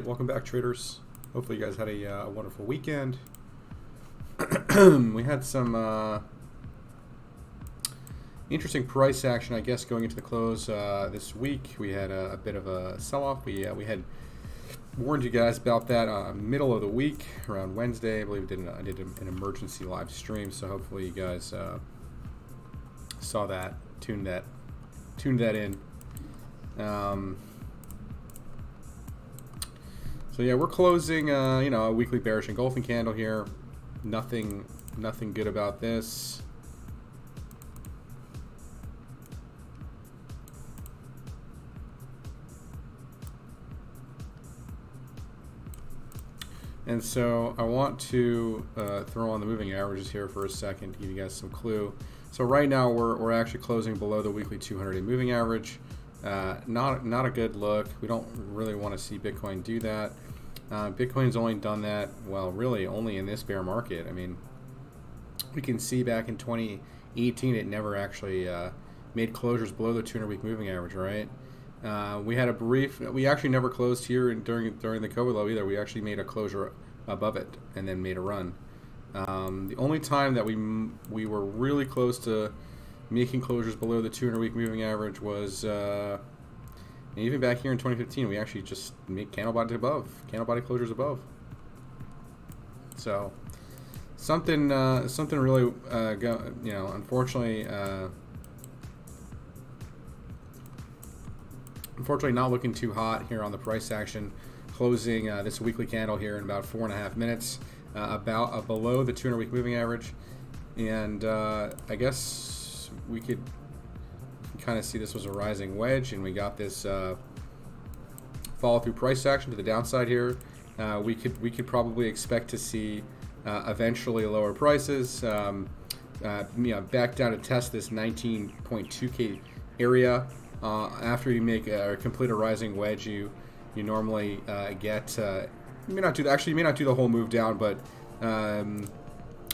Welcome back, traders. Hopefully you guys had a wonderful weekend. We had some interesting price action, I guess, going into the close this week. We had a bit of a sell-off. We had warned you guys about that middle of the week, around Wednesday. I believe I did an emergency live stream, so hopefully you guys saw that, tuned that in. So yeah, we're closing, a weekly bearish engulfing candle here. Nothing good about this. And so I want to throw on the moving averages here for a second to give you guys some clue. So right now we're actually closing below the weekly 200-day moving average. Not a good look. We don't really want to see Bitcoin do that. Bitcoin's only done that, well, really only in this bear market. I mean, we can see back in 2018 it never actually made closures below the 200-week moving average, right? We actually never closed here during the COVID low either. We actually made a closure above it and then made a run. The only time that we were really close to making closures below the 200-week moving average was even back here in 2015. We actually just made candle body closures above. So something really unfortunately not looking too hot here on the price action. Closing this weekly candle here in about 4.5 minutes, about below the 200-week moving average, and I guess we could kind of see this was a rising wedge, and we got this follow through price action to the downside here. We could probably expect to see eventually lower prices, back down to test this 19.2K area. After you make complete a rising wedge, you normally get you may not do the whole move down, but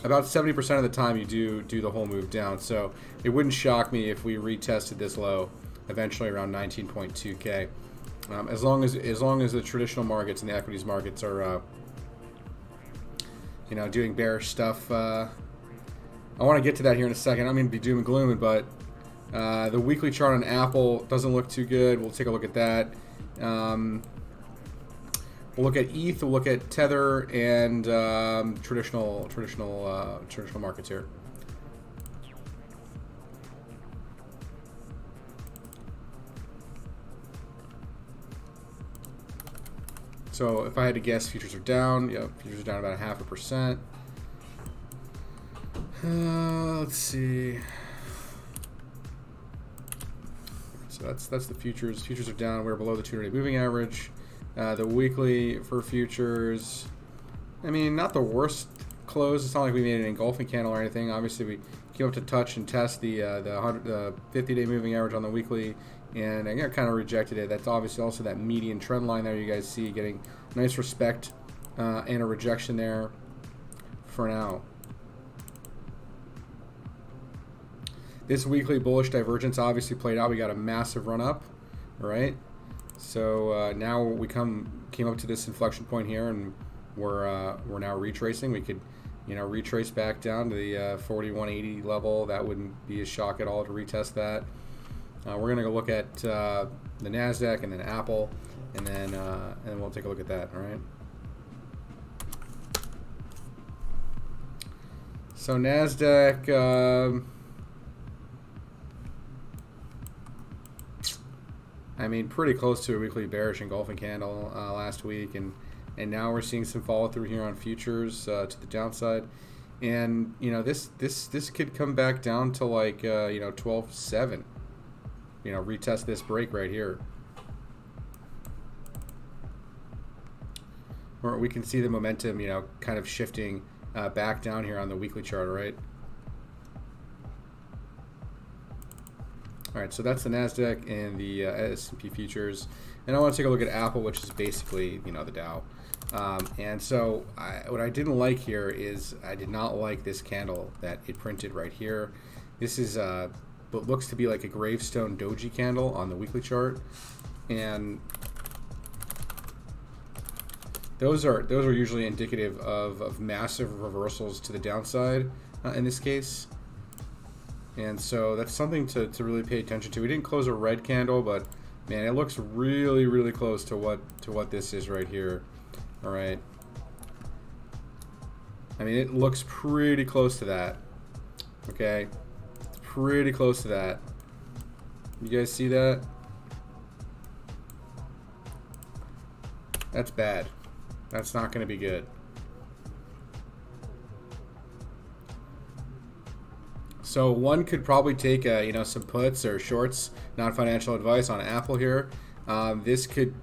about 70% of the time you do the whole move down. So it wouldn't shock me if we retested this low eventually around 19.2K. As long as the traditional markets and the equities markets are doing bearish stuff. I want to get to that here in a second. I'm going to be doom and glooming, but the weekly chart on Apple doesn't look too good. We'll take a look at that. We'll look at ETH. We'll look at Tether and traditional markets here. So if I had to guess, futures are down. Yep, futures are down about 0.5%. Let's see. So that's the futures. Futures are down. We're below the 200-day moving average. The weekly for futures, I mean, not the worst close. It's not like we made an engulfing candle or anything. Obviously, we came up to touch and test the 50-day moving average on the weekly, and I kind of rejected it. That's obviously also that median trend line there you guys see getting nice respect and a rejection there for now. This weekly bullish divergence obviously played out. We got a massive run up, right? So now we came up to this inflection point here, and we're now retracing. We could, retrace back down to the 4180 level. That wouldn't be a shock at all to retest that. We're gonna go look at the Nasdaq and then Apple, and then we'll take a look at that. All right. So Nasdaq. I mean, pretty close to a weekly bearish engulfing candle last week, and now we're seeing some follow through here on futures to the downside. And you know, this could come back down to like you know, 12.7. You know, retest this break right here. Or we can see the momentum, you know, kind of shifting back down here on the weekly chart, right? All right, so that's the NASDAQ and the S&P futures. And I want to take a look at Apple, which is basically, you know, the Dow. And so what I didn't like here is I did not like this candle that it printed right here. This is what looks to be like a gravestone doji candle on the weekly chart. And those are usually indicative of massive reversals to the downside in this case. And so that's something to really pay attention to. We didn't close a red candle, but man, it looks really, really close to what this is right here. All right. I mean, it looks pretty close to that. Okay. It's pretty close to that. You guys see that? That's bad. That's not going to be good. So one could probably take you know, some puts or shorts, non-financial advice on Apple here. This could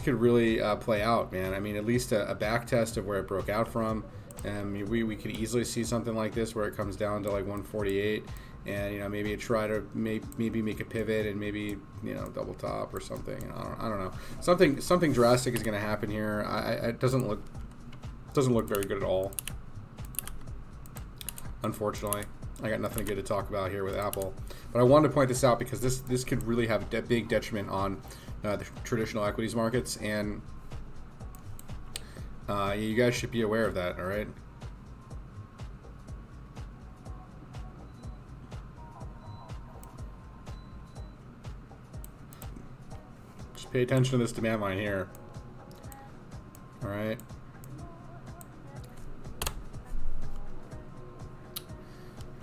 really play out, man. I mean, at least a back test of where it broke out from. And we could easily see something like this where it comes down to like 148, and you know, maybe try to maybe make a pivot and maybe, you know, double top or something. I don't know. Something drastic is going to happen here. It doesn't look very good at all. Unfortunately, I got nothing good to talk about here with Apple. But I wanted to point this out because this could really have a big detriment on the traditional equities markets, and you guys should be aware of that. All right. Just pay attention to this demand line here. All right.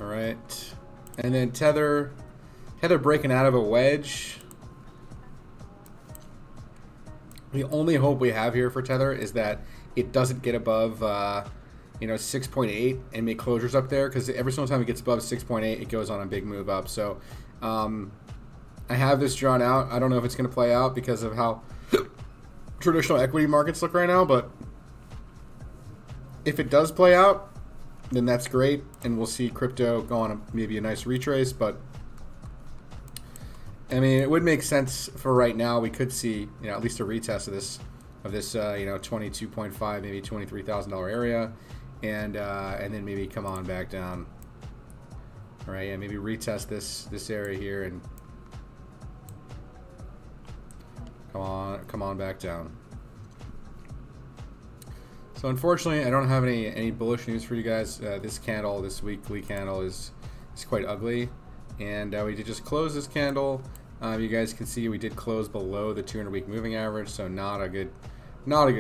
All right, and then Tether breaking out of a wedge. The only hope we have here for Tether is that it doesn't get above, you know, 6.8 and make closures up there, because every single time it gets above 6.8, it goes on a big move up. So I have this drawn out. I don't know if it's going to play out because of how traditional equity markets look right now, but if it does play out, then that's great, and we'll see crypto go on maybe a nice retrace. But I mean, it would make sense for right now. We could see, you know, at least a retest of this you know, 22.5, maybe $23,000 area, and then maybe come on back down. All right, yeah, maybe retest this area here and come on back down. So unfortunately, I don't have any bullish news for you guys. This weekly candle is quite ugly, and we did just close this candle. You guys can see we did close below the 200-week moving average, so not a good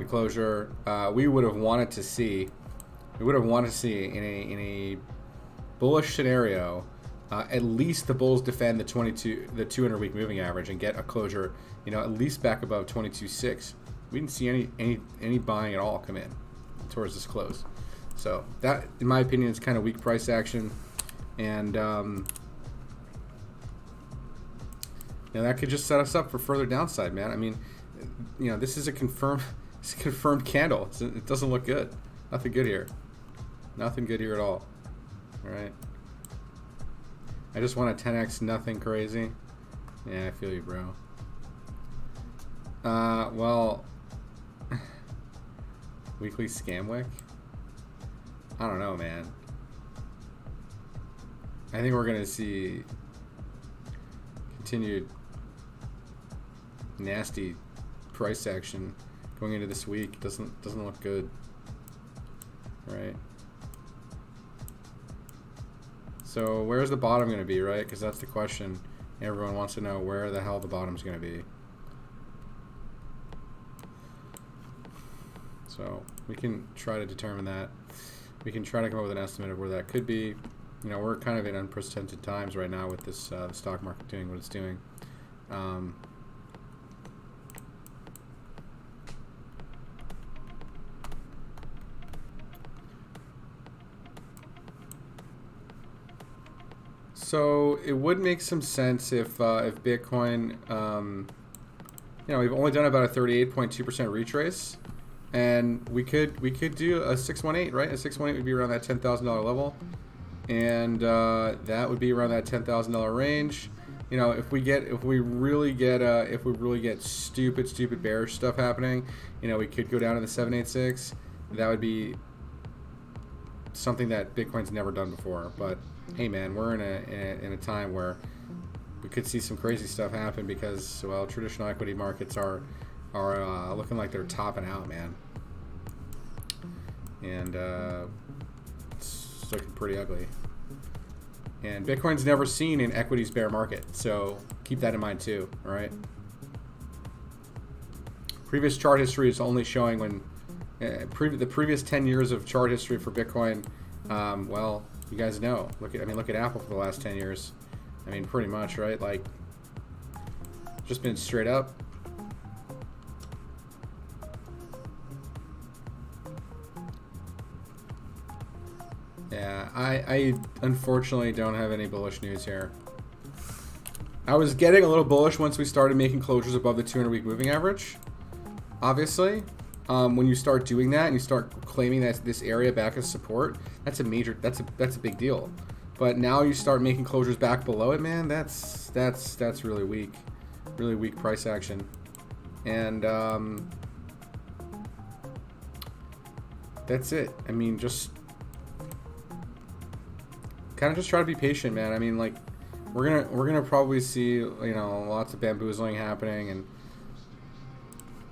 closure. We would have wanted to see in a bullish scenario, at least the bulls defend the 200-week moving average and get a closure, you know, at least back above 22.6. We didn't see any buying at all come in towards this close. So that, in my opinion, is kind of weak price action, and you know, that could just set us up for further downside, man. I mean, you know, this is a confirmed candle. It doesn't look good. Nothing good here. Nothing good here at all. All right. I just want a 10x, nothing crazy. Yeah, I feel you, bro. Well, weekly scam wick? I don't know, man. I think we're gonna see continued nasty price action going into this week. Doesn't look good. Right. So where's the bottom gonna be, right? Because that's the question. Everyone wants to know where the hell the bottom's gonna be. So we can try to determine that. We can try to come up with an estimate of where that could be. You know, we're kind of in unprecedented times right now with this the stock market doing what it's doing. So it would make some sense if Bitcoin, you know, we've only done about a 38.2% retrace, and we could do a 618, right? A 618 would be around that $10,000 level, and that would be around that $10,000 range. You know, if we really get stupid bearish stuff happening, you know, we could go down to the 786. That would be something that Bitcoin's never done before. But hey, man, we're in a time where we could see some crazy stuff happen because, well, traditional equity markets are looking like they're topping out, man, and it's looking pretty ugly. And Bitcoin's never seen an equities bear market, so keep that in mind too. All right. Previous chart history is only showing when the previous 10 years of chart history for Bitcoin. Well, you guys know. Look at Apple for the last 10 years. I mean, pretty much, right? Like, just been straight up. Yeah, I unfortunately don't have any bullish news here. I was getting a little bullish once we started making closures above the 200-week moving average. Obviously, when you start doing that and you start claiming that this area back as support, that's a big deal. But now you start making closures back below it, man. That's really weak price action, and that's it. I mean, just kind of just try to be patient, man. I mean, like, we're gonna probably see, you know, lots of bamboozling happening, and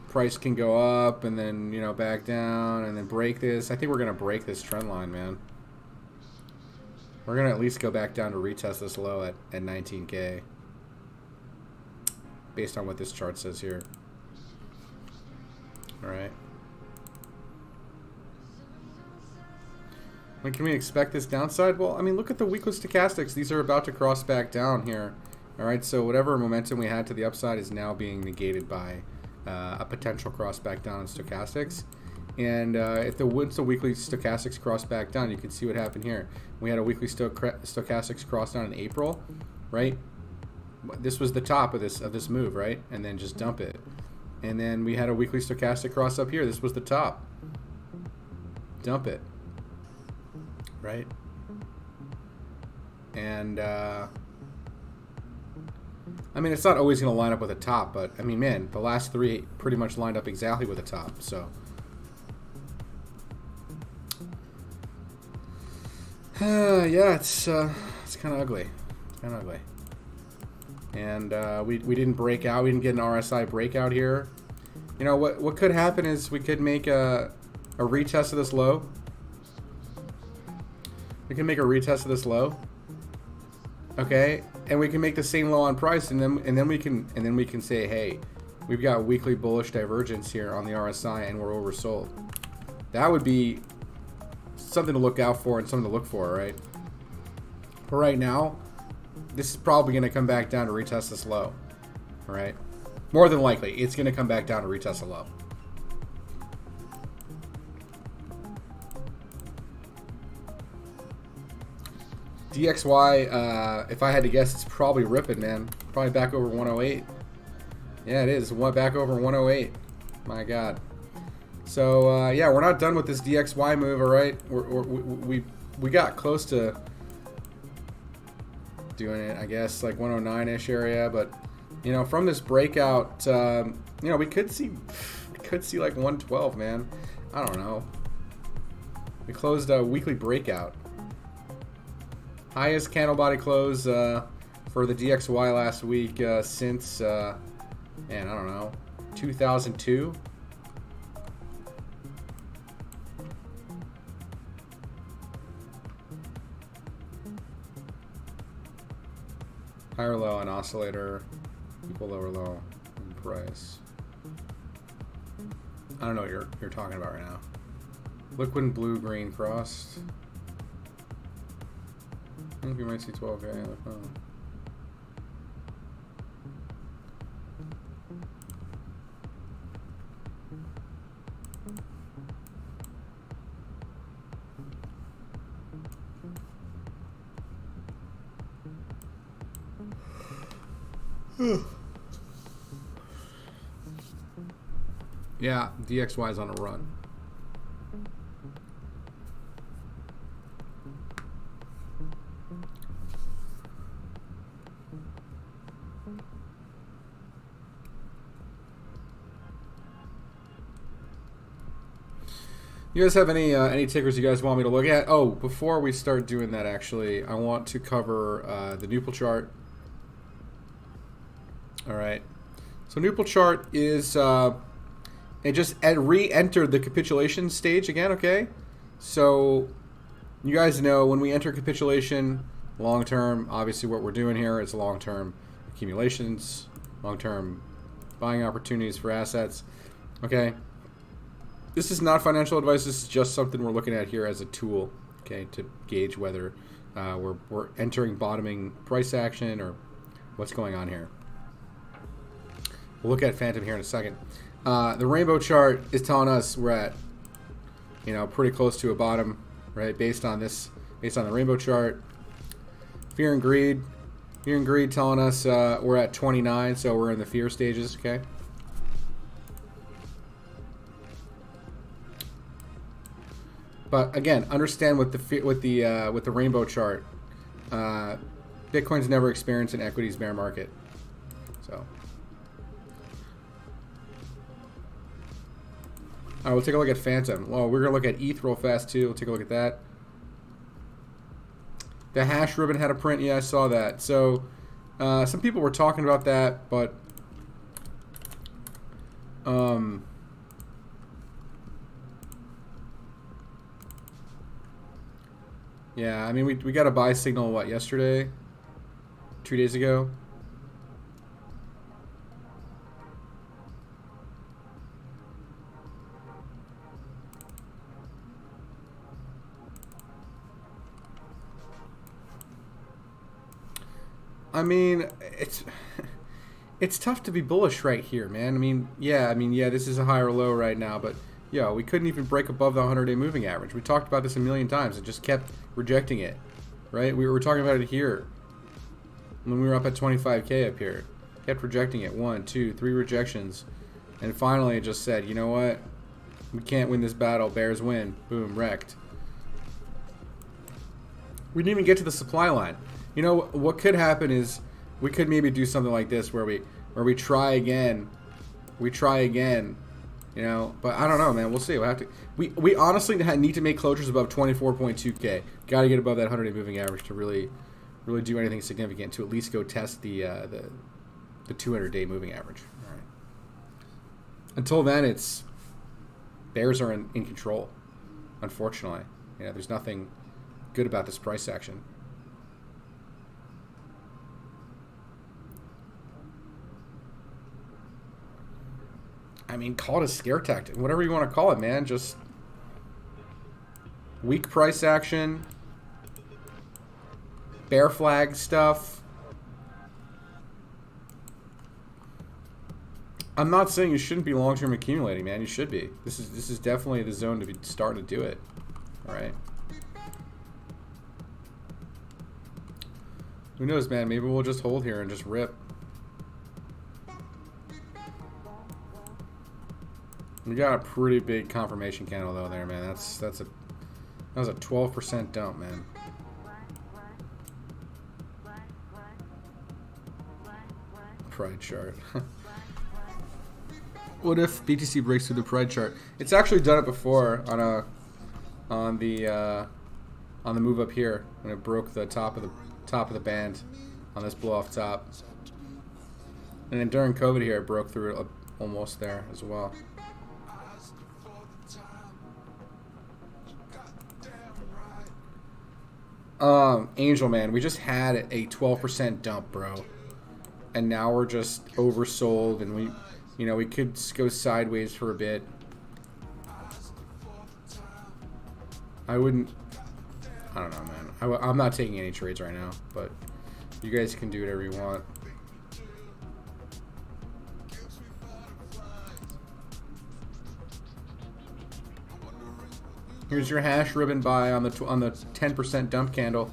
price can go up and then, you know, back down and then break this. I think we're gonna break this trend line, man. We're gonna at least go back down to retest this low at 19K, based on what this chart says here. All right. When can we expect this downside? Well, I mean, look at the weekly stochastics. These are about to cross back down here. All right, so whatever momentum we had to the upside is now being negated by a potential cross back down in stochastics. And once the weekly stochastics cross back down, you can see what happened here. We had a weekly stochastics cross down in April, right? This was the top of this move, right? And then just dump it. And then we had a weekly stochastic cross up here. This was the top. Dump it. Right? And I mean, it's not always going to line up with a top, but I mean, man, the last three pretty much lined up exactly with a top. So yeah, it's kind of ugly. It's kind of ugly. And we didn't break out. We didn't get an RSI breakout here. You know what could happen is we could make a retest of this low. We can make a retest of this low, okay, and we can make the same low on price, and then we can say, hey, we've got weekly bullish divergence here on the RSI, and we're oversold. That would be something to look out for and something to look for, right? But right now, this is probably going to come back down to retest this low, all right? More than likely, it's going to come back down to retest a low. DXY, if I had to guess, it's probably ripping, man. Probably back over 108. Yeah, it is. Back over 108. My God. So, yeah, we're not done with this DXY move, all right? We got close to doing it, I guess, like 109-ish area. But, you know, from this breakout, you know, we could see like 112, man. I don't know. We closed a weekly breakout. Highest candle body close for the DXY last week since, man, I don't know, 2002. Higher low on oscillator, equal lower low in price. I don't know what you're talking about right now. Liquid blue green crossed. I think you might see 12K on the phone. Yeah, DXY is on a run. You guys have any tickers you guys want me to look at? Oh, before we start doing that, actually, I want to cover the Nupal chart. All right. So Nupal chart is it just re-entered the capitulation stage again. Okay. So you guys know when we enter capitulation, long term, obviously what we're doing here is long term accumulations, long term buying opportunities for assets. Okay. This is not financial advice. This is just something we're looking at here as a tool, okay, to gauge whether we're entering bottoming price action or what's going on here. We'll look at Phantom here in a second. The rainbow chart is telling us we're at, pretty close to a bottom, right? Based on the rainbow chart. Fear and greed telling us we're at 29, so we're in the fear stages, okay? But again, understand with the rainbow chart, Bitcoin's never experienced an equities bear market. So, all right, we'll take a look at Phantom. Well, we're gonna look at ETH real fast too. We'll take a look at that. The hash ribbon had a print. Yeah, I saw that. So, some people were talking about that, but yeah, I mean, we got a buy signal, what, yesterday? 2 days ago? I mean, it's tough to be bullish right here, man. I mean, yeah, this is a higher low right now, but yeah, we couldn't even break above the 100-day moving average. We talked about this a million times. It just kept rejecting it, right? We were talking about it here when we were up at 25K up here. Kept rejecting it. 1, 2, 3 rejections. And finally it just said, you know what? We can't win this battle. Bears win. Boom, wrecked. We didn't even get to the supply line. You know, what could happen is we could maybe do something like this where we try again. But I don't know, man. We'll see. We'll have to. We honestly need to make closures above 24.2K. Got to get above that 100-day moving average to really do anything significant, to at least go test the 200-day moving average. All right. Until then, it's bears are in control. Unfortunately, there's nothing good about this price action. I mean, call it a scare tactic, whatever you want to call it, man. Just weak price action, bear flag stuff. I'm not saying you shouldn't be long-term accumulating, man. You should be. This is definitely the zone to be starting to do it. All right. Who knows, man? Maybe we'll just hold here and just rip. We got a pretty big confirmation candle though there, man. That was a 12% dump, man. Pride chart. What if BTC breaks through the pride chart? It's actually done it before on the move up here when it broke the top of the band on this blow off top. And then during COVID here, it broke through it almost there as well. Angel Man, we just had a 12% dump, bro, and now we're just oversold, and we could go sideways for a bit. I don't know, man. I'm not taking any trades right now, but you guys can do whatever you want. Here's your hash ribbon buy on the 10% dump candle.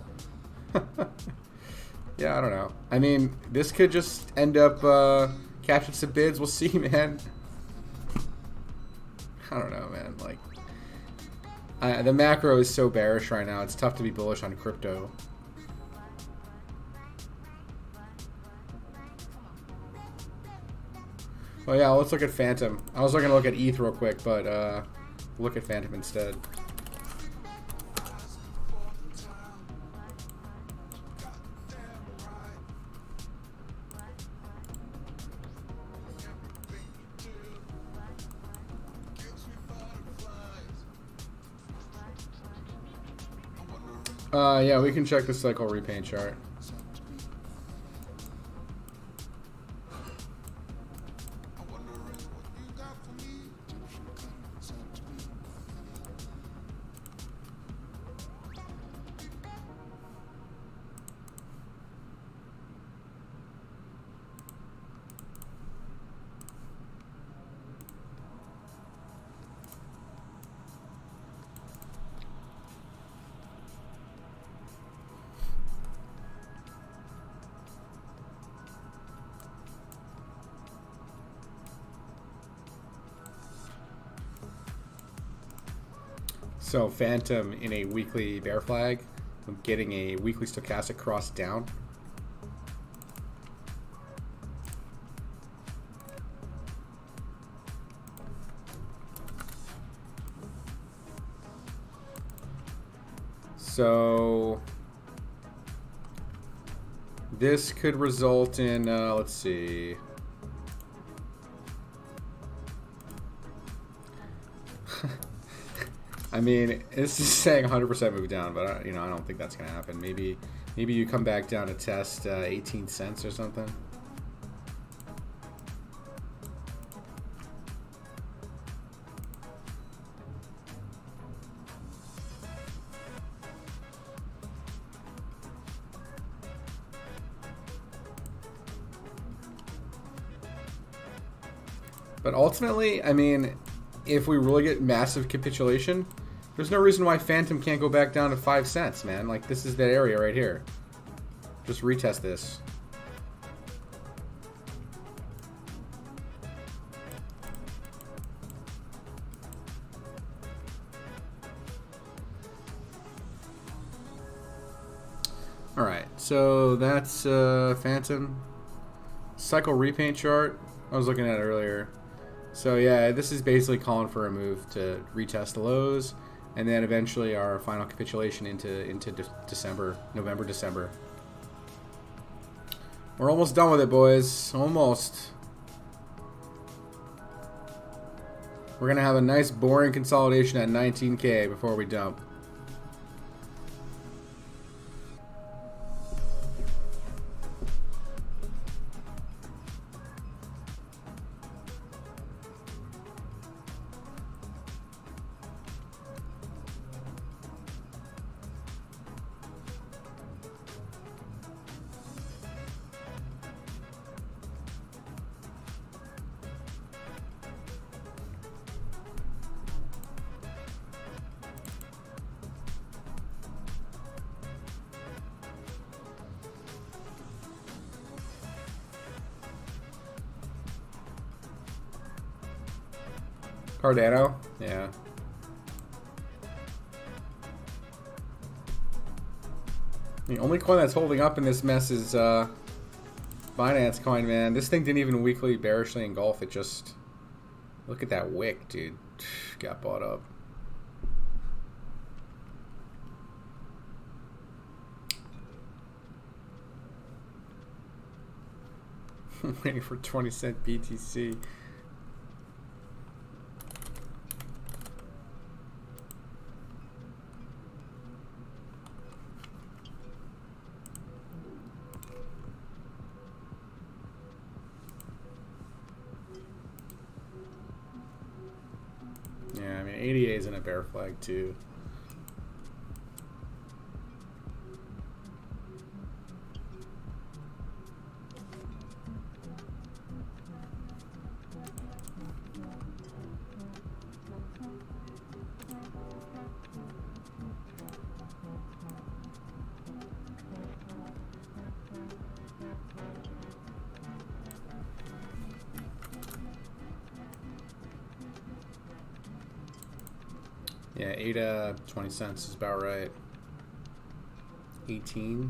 Yeah, I don't know. I mean, this could just end up capturing some bids. We'll see, man. I don't know, man. Like, the macro is so bearish right now. It's tough to be bullish on crypto. Oh yeah, let's look at Phantom. I was going to look at ETH real quick, but look at Phantom instead. Yeah, we can check the cycle repaint chart. So Phantom in a weekly bear flag, I'm getting a weekly stochastic cross down. So this could result in, let's see. I mean, this is saying 100% move down, but you know, I don't think that's gonna happen. Maybe you come back down to test 18 cents or something. But ultimately, I mean, if we really get massive capitulation, there's no reason why Phantom can't go back down to 5 cents, man. Like, this is that area right here. Just retest this. Alright, so that's Phantom. Cycle repaint chart, I was looking at it earlier. So yeah, this is basically calling for a move to retest the lows, and then eventually our final capitulation into December, November, December. We're almost done with it, boys. Almost. We're gonna have a nice boring consolidation at 19K before we dump. Cardano? Yeah. The only coin that's holding up in this mess is Binance coin, man. This thing didn't even weekly bearishly engulf. It just... Look at that wick, dude. Got bought up. Waiting for 20-cent BTC. Yeah, I mean, ADA is in a bear flag too. Yeah, 8 20 cents is about right. 18.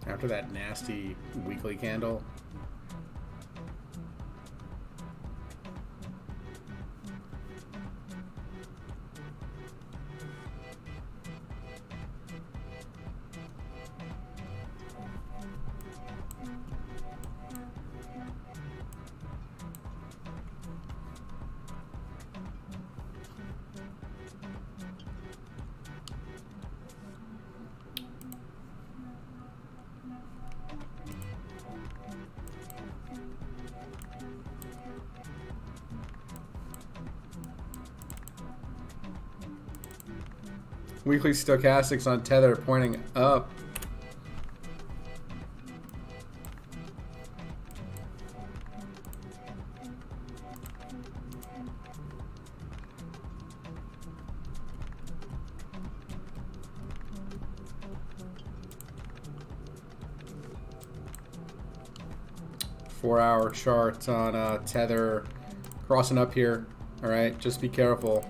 After that nasty weekly candle. Weekly stochastics on Tether pointing up. Four-hour chart on Tether crossing up here. All right, just be careful.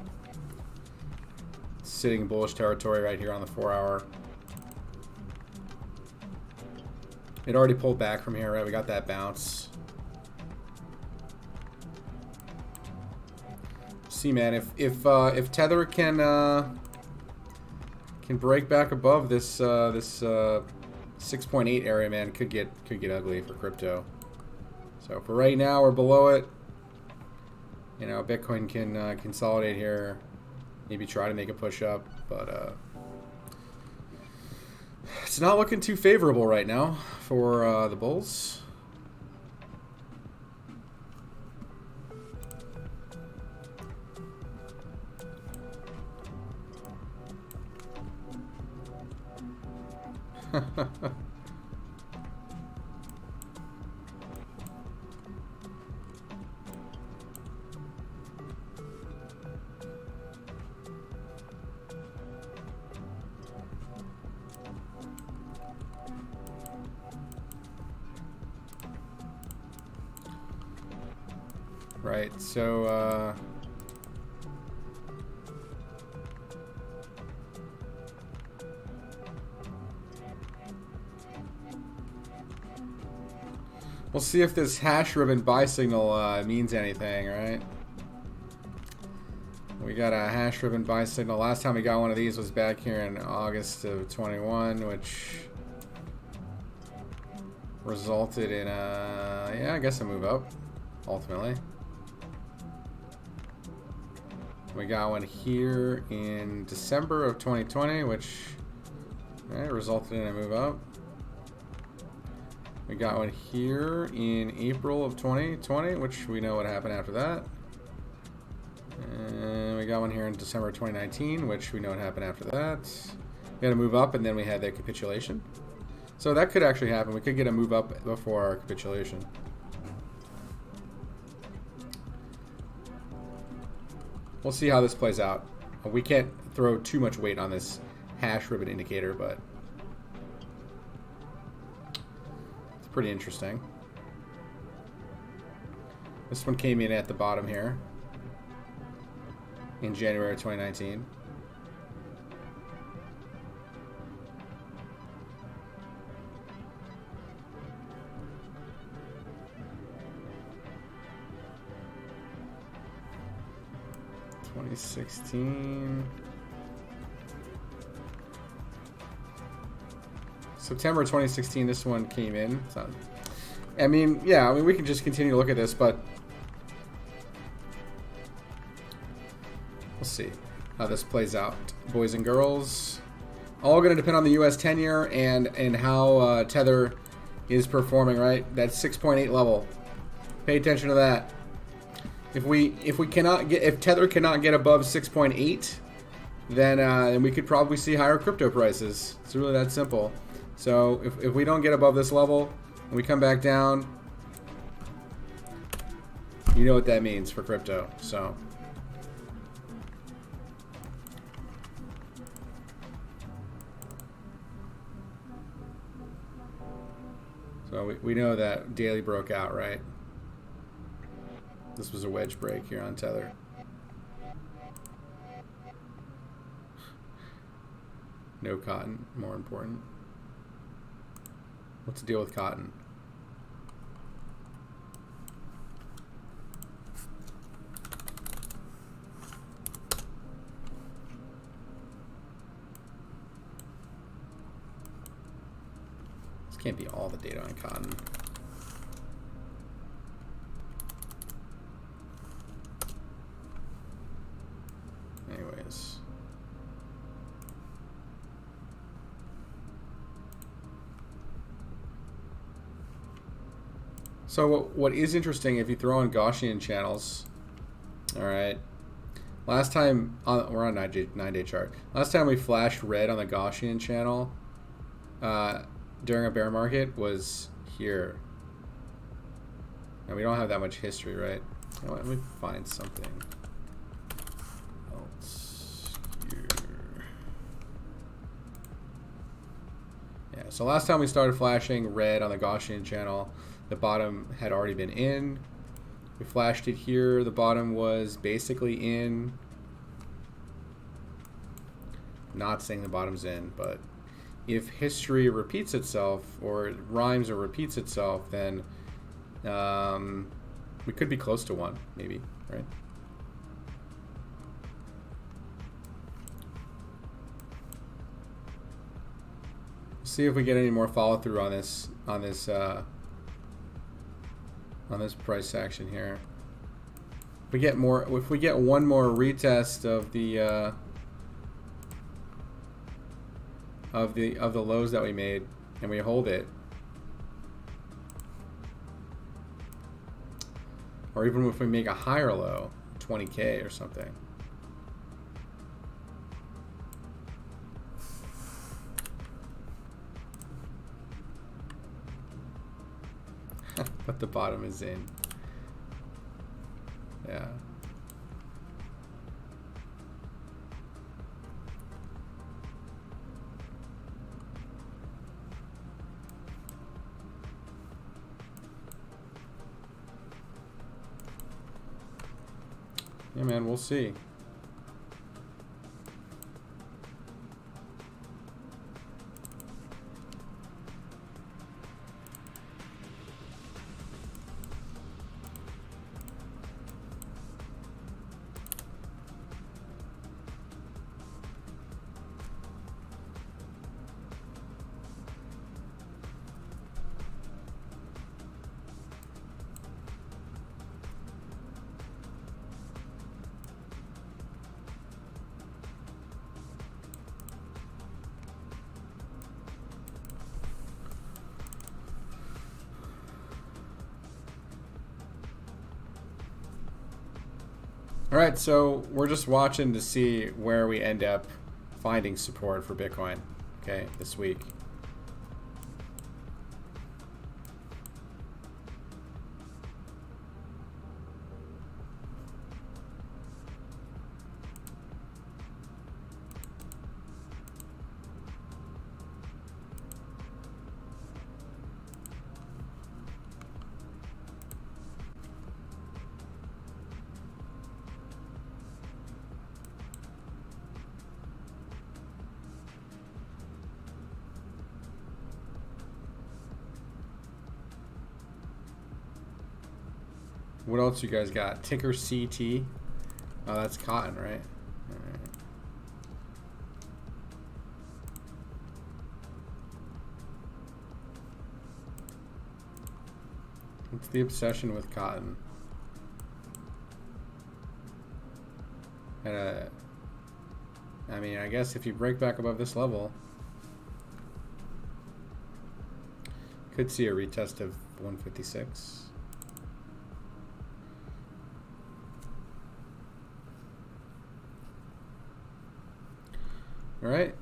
Sitting in bullish territory right here on the 4-hour. It already pulled back from here, right? We got that bounce. See, man, if Tether can break back above this 6.8 area, man, could get ugly for crypto. So for right now, we're below it. You know, Bitcoin can consolidate here. Maybe try to make a push up, but it's not looking too favorable right now for the bulls. Right, so we'll see if this hash ribbon buy signal means anything, right? We got a hash ribbon buy signal. Last time we got one of these was back here in August of 21, which resulted in yeah, I guess a move up ultimately. We got one here in December of 2020, which resulted in a move up. We got one here in April of 2020, which we know what happened after that. And we got one here in December 2019, which we know what happened after that. We had a move up, and then we had the capitulation. So that could actually happen. We could get a move up before our capitulation. We'll see how this plays out. We can't throw too much weight on this hash ribbon indicator, but it's pretty interesting. This one came in at the bottom here in January 2019. September 2016, this one came in. So, I mean, yeah, I mean, we can just continue to look at this, but we'll see how this plays out, boys and girls. All going to depend on the US 10-year and how Tether is performing, right? That 6.8 level. Pay attention to that. If Tether cannot get above 6.8, then we could probably see higher crypto prices. It's really that simple. So if we don't get above this level and we come back down, you know what that means for crypto. So So we know that daily broke out, right? This was a wedge break here on Tether. No cotton, more important. What's the deal with cotton? This can't be all the data on cotton. Anyways. So what is interesting, if you throw on Gaussian channels, all right, last time, we're on 9-day chart. Last time we flashed red on the Gaussian channel during a bear market was here. And we don't have that much history, right? You know what, let me find something else here. Yeah, so last time we started flashing red on the Gaussian channel, the bottom had already been in. We flashed it here. The bottom was basically in. Not saying the bottom's in, but if history repeats itself, or it rhymes or repeats itself, then we could be close to one, maybe, right? See if we get any more follow through on this price action here. If we get one more retest of the lows that we made and we hold it, or even if we make a higher low, 20K or something. But the bottom is in. Yeah. Yeah, man, we'll see. All right, so we're just watching to see where we end up finding support for Bitcoin, okay, this week. What else you guys got? Ticker CT. Oh, that's cotton, right? All right. What's the obsession with cotton? I mean, I guess if you break back above this level, could see a retest of 156. All right.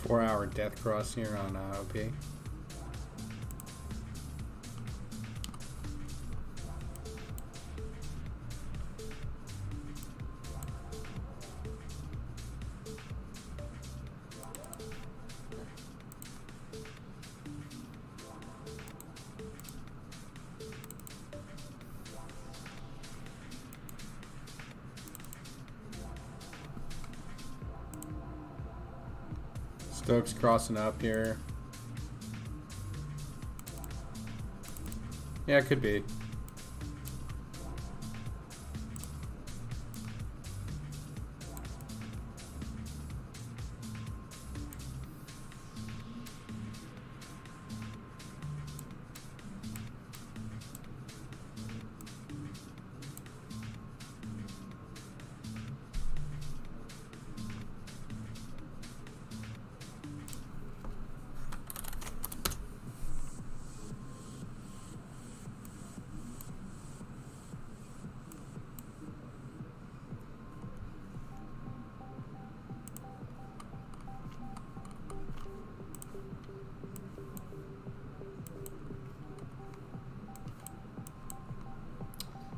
4-hour death cross here on OP. Stokes crossing up here. Yeah, it could be.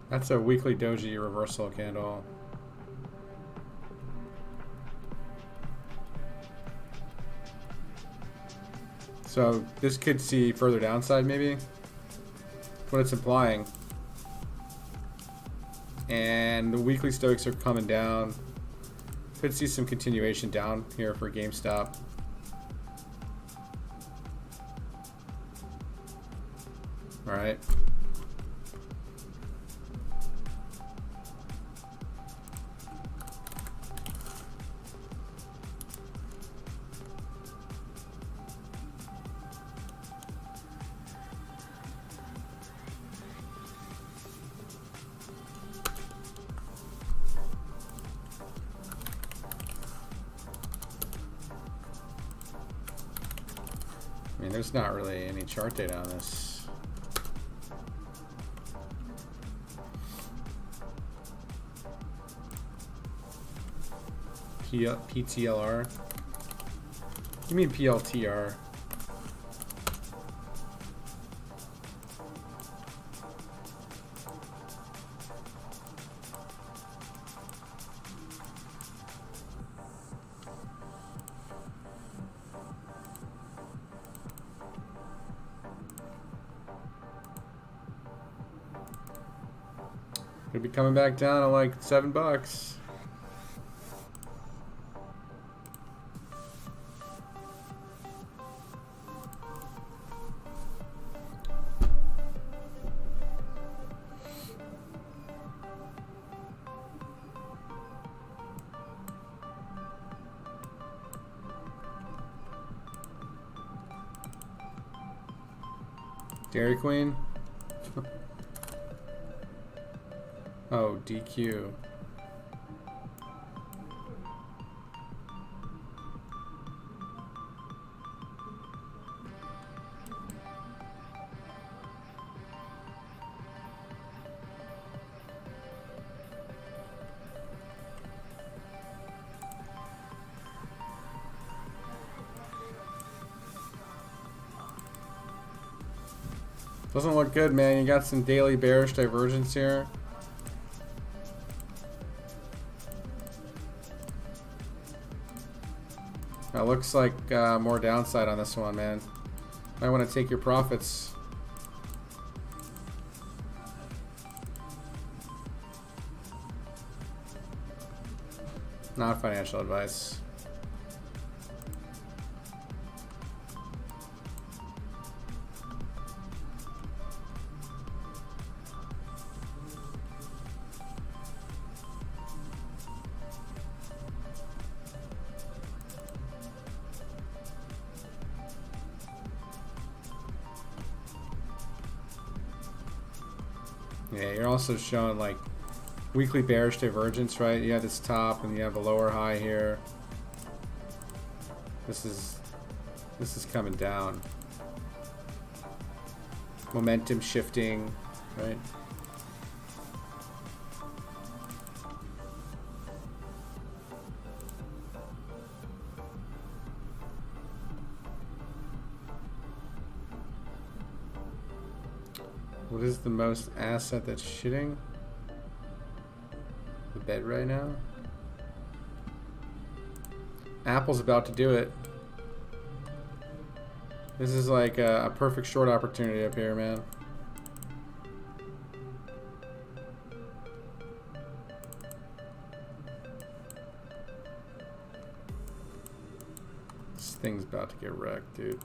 That's a weekly doji reversal candle. So this could see further downside maybe. What it's implying. And the weekly Stokes are coming down. Could see some continuation down here for GameStop. All right. I mean, there's not really any chart data on this. PTLR? You mean PLTR? Could be coming back down to like $7. Dairy Queen? Oh, DQ. Doesn't look good, man. You got some daily bearish divergence here. It looks like more downside on this one, man. Might want to take your profits. Not financial advice. Yeah, you're also showing like weekly bearish divergence, right? You have this top and you have a lower high here. This is coming down. Momentum shifting, right? What is the most asset that's shitting the bed right now? Apple's about to do it. This is like a perfect short opportunity up here, man. This thing's about to get wrecked, dude.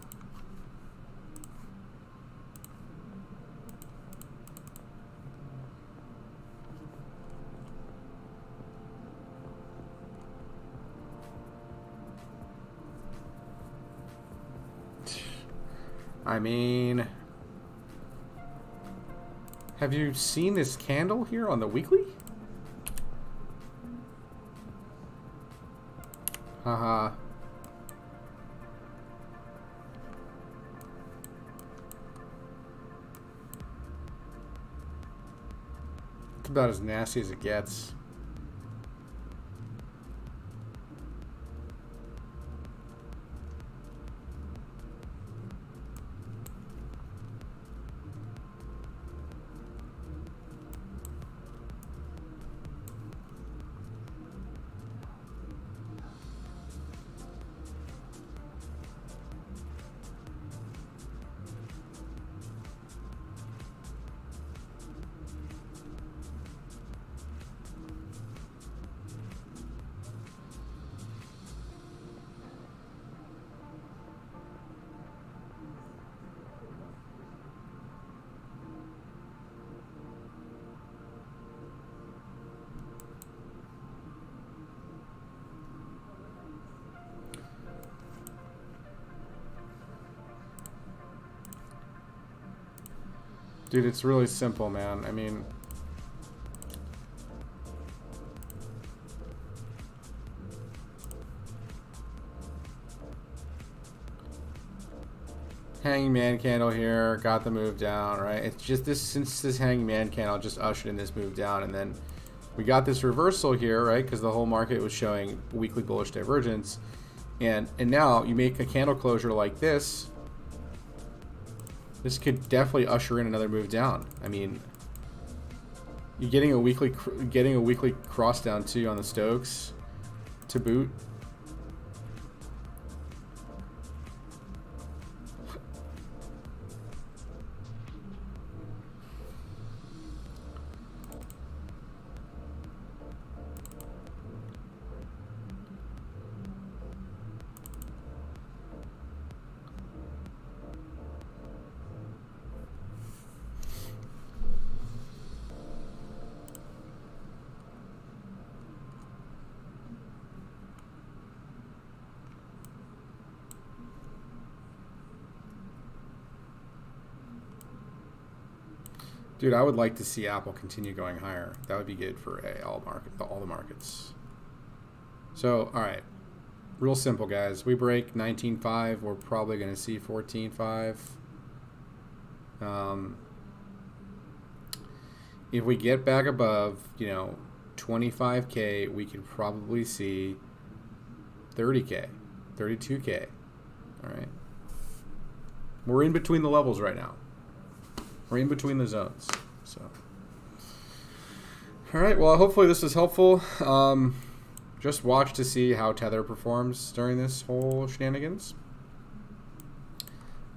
I mean, have you seen this candle here on the weekly? Haha. It's about as nasty as it gets. Dude, it's really simple, man. I mean, hanging man candle here, got the move down, right? It's just this, since this hanging man candle just ushered in this move down, and then we got this reversal here, right? Because the whole market was showing weekly bullish divergence, and now you make a candle closure like this. This could definitely usher in another move down. I mean, you're getting a weekly cross down too on the Stokes to boot. Dude, I would like to see Apple continue going higher. That would be good for all the markets. So, all right, real simple, guys. We break 19.5. We're probably going to see 14.5. If we get back above, 25K, we could probably see 30K, 32K. All right. We're in between the levels right now. We're in between the zones. So, all right. Well, hopefully this was helpful. Just watch to see how Tether performs during this whole shenanigans.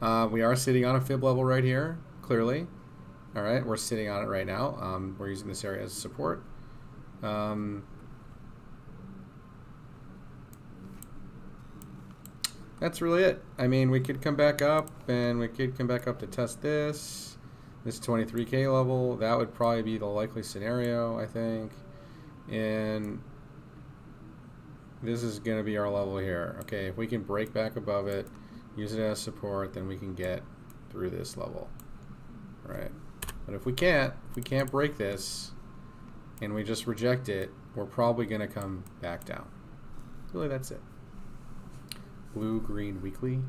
We are sitting on a fib level right here, clearly. All right, we're sitting on it right now. We're using this area as support. That's really it. I mean, we could come back up, and we could come back up to test this 23K level. That would probably be the likely scenario, I think. And this is going to be our level here. Okay, if we can break back above it, use it as support, then we can get through this level. All right. But if we can't break this, and we just reject it, we're probably going to come back down. Really, that's it. Blue, green, weekly?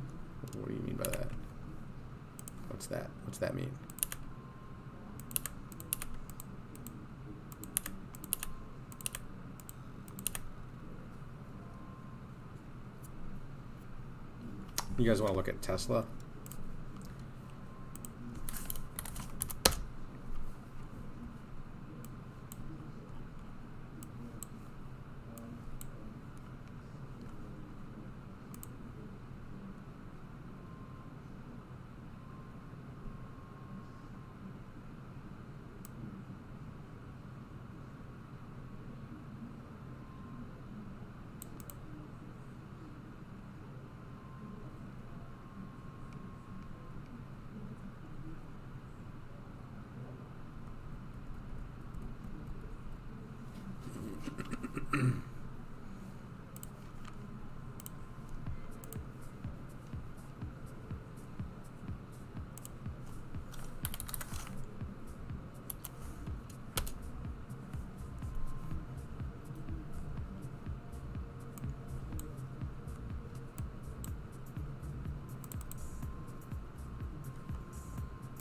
What do you mean by that? What's that? What's that mean? You guys want to look at Tesla?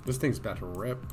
This thing's about to rip.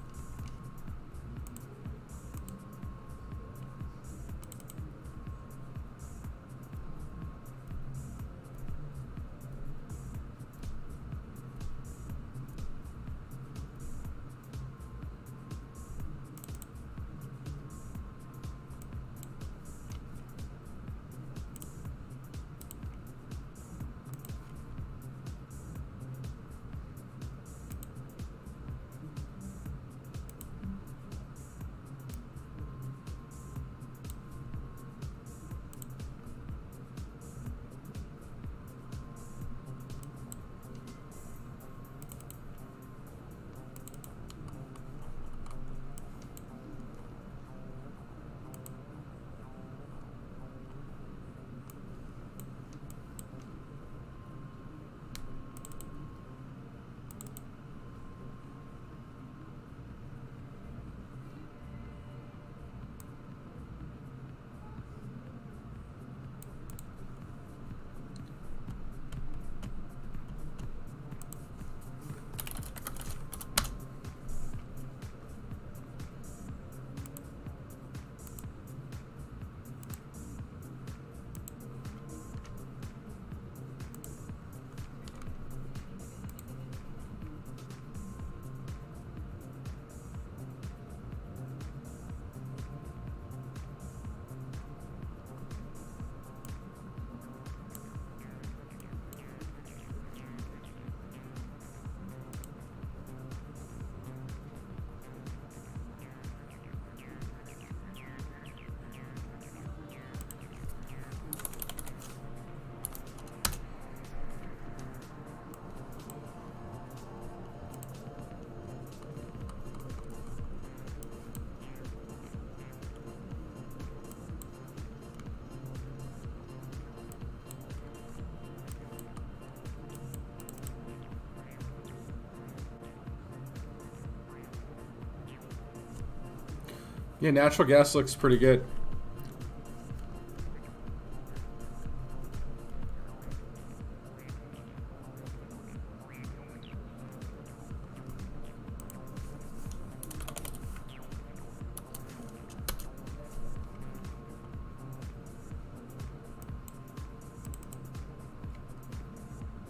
Yeah, natural gas looks pretty good.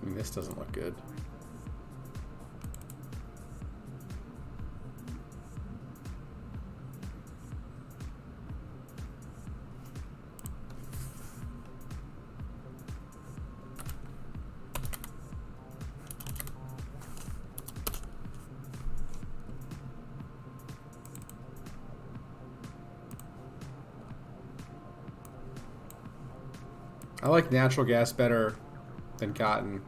I mean, this doesn't look good. I like natural gas better than cotton.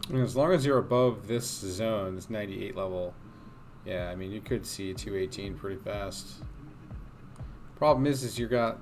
I mean, as long as you're above this zone, this 98 level, yeah, I mean, you could see 218 pretty fast. Problem is you got...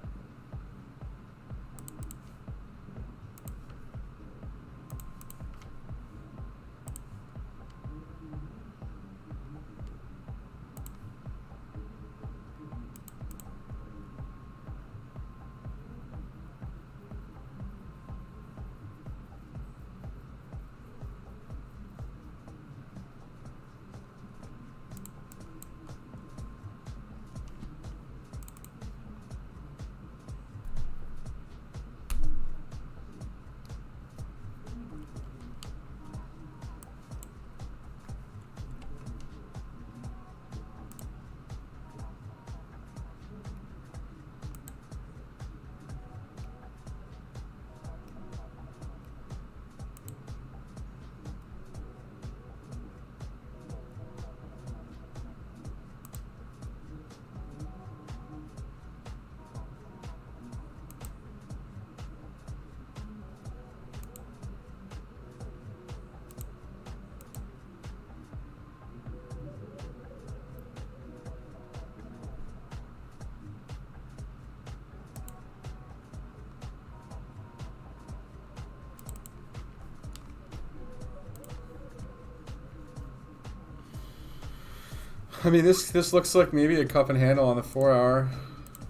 I mean, this looks like maybe a cup and handle on the 4 hour.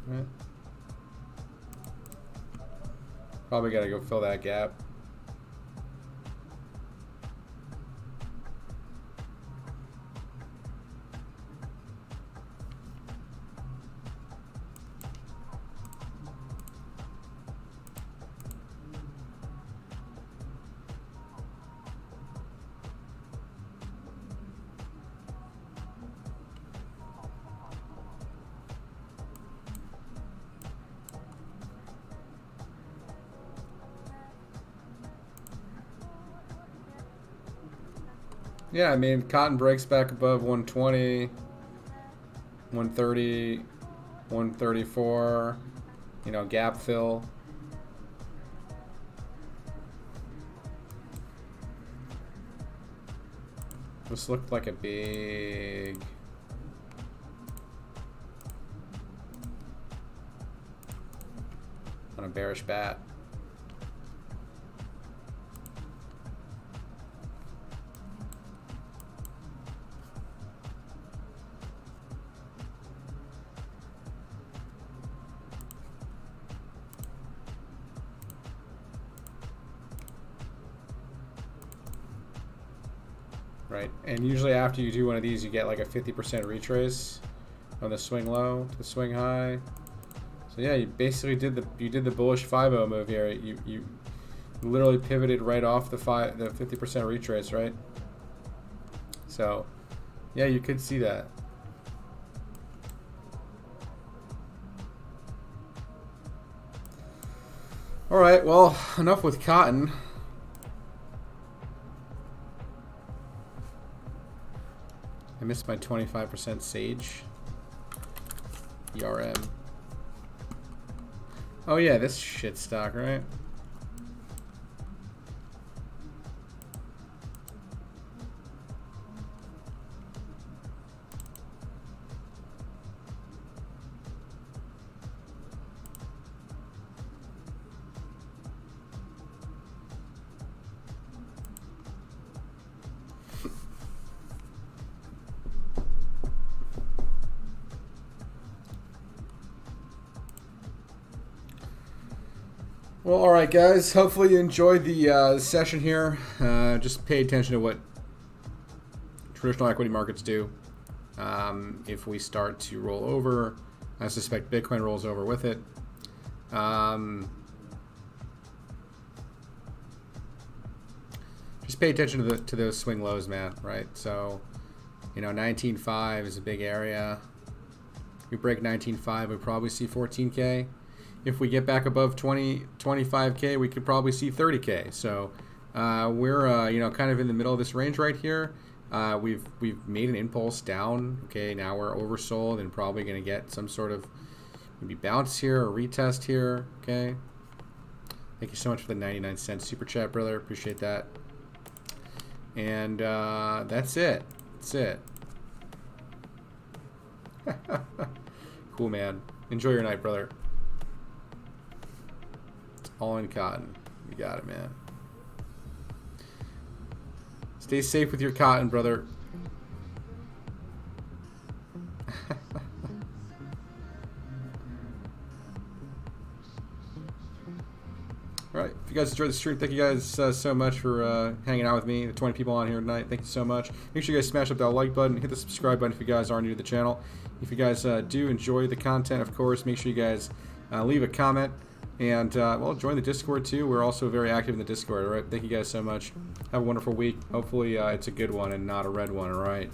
Right? Probably got to go fill that gap. Yeah, I mean, cotton breaks back above 120, 130, 134, you know, gap fill. This looked like a big... on a bearish bat. Right, and usually after you do one of these, you get like a 50% retrace on the swing low to the swing high. So yeah, you basically did the bullish 5-0 move here. You literally pivoted right off the 50% retrace, right? So yeah, you could see that. All right, well, enough with cotton. I missed my 25% Sage. ERM. Oh yeah, this shit stock, right? Well, all right, guys. Hopefully you enjoyed the session here. Just pay attention to what traditional equity markets do. If we start to roll over, I suspect Bitcoin rolls over with it. Just pay attention to those swing lows, man. Right. So, you know, 19.5 is a big area. If we break 19.5, we probably see 14K. If we get back above 25K, we could probably see 30K. So we're you know, kind of in the middle of this range right here. We've made an impulse down. Okay, now we're oversold and probably going to get some sort of maybe bounce here or retest here. Okay. Thank you so much for the 99-cent super chat, brother. Appreciate that. And that's it. That's it. Cool, man. Enjoy your night, brother. All in cotton. You got it, man. Stay safe with your cotton, brother. All right. If you guys enjoyed the stream, thank you guys so much for hanging out with me. The 20 people on here tonight. Thank you so much. Make sure you guys smash up that like button. Hit the subscribe button if you guys are new to the channel. If you guys do enjoy the content, of course, make sure you guys leave a comment. And, well, join the Discord, too. We're also very active in the Discord, all right? Thank you guys so much. Have a wonderful week. Hopefully, it's a good one and not a red one, all right?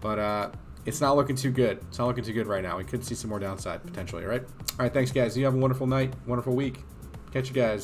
But it's not looking too good. It's not looking too good right now. We could see some more downside, potentially, all right? All right, thanks, guys. You have a wonderful night, wonderful week. Catch you guys.